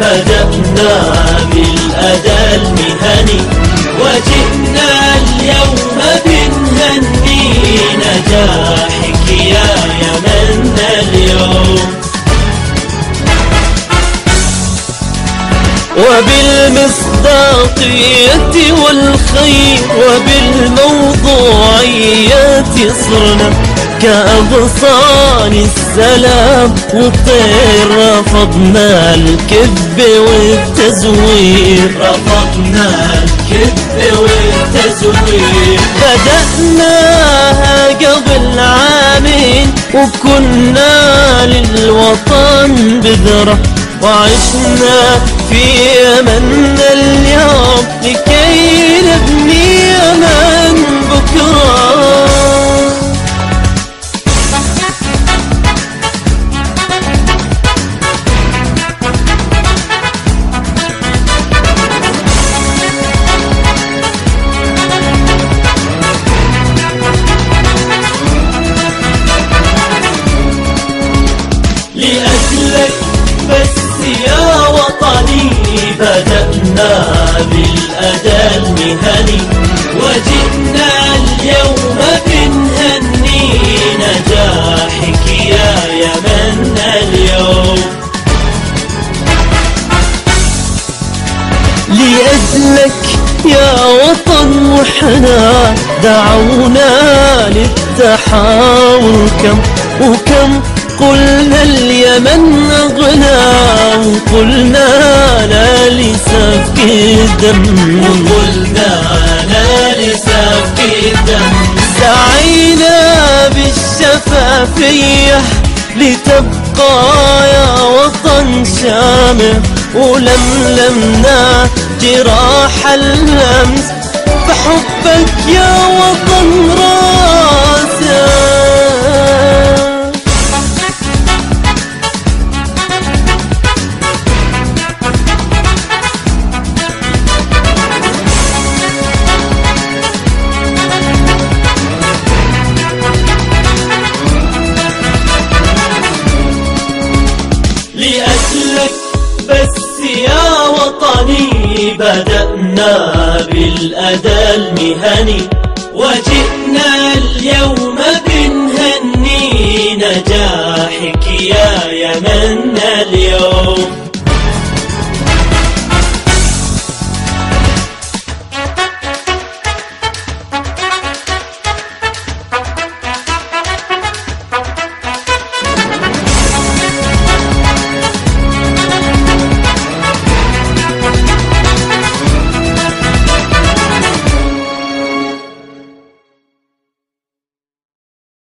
بدأنا بالأداء المهني وجئنا اليوم بنهني نجاحك يا يمن اليوم. وبالمصداقية والخير وبالموضوعية صرنا كأغصان السلام والطير، رفضنا الكذب والتزوير، رفضنا الكذب والتزوير. بدأناها قبل عامين وكنا للوطن بذرة، وعشنا في أمن اليوم لكي نبني أمن بكرة. لأجلك بس يا وطني بدأنا بالأداء المهني وجئنا اليوم بنهني نجاحك يا يمن اليوم. لأجلك يا وطن وحنا دعونا للتحاور وكم قلنا اليمن أغنى وقلنا لا لسفك الدم، وقلنا لا لسفك الدم. سعينا بالشفافية لتبقى يا وطن شامخ، ولملمنا جراح اللمس بحبك يا وطن راسخ. لأجلك بس يا وطني بدأنا بالأداء المهني وجئنا اليوم بنهني نجاح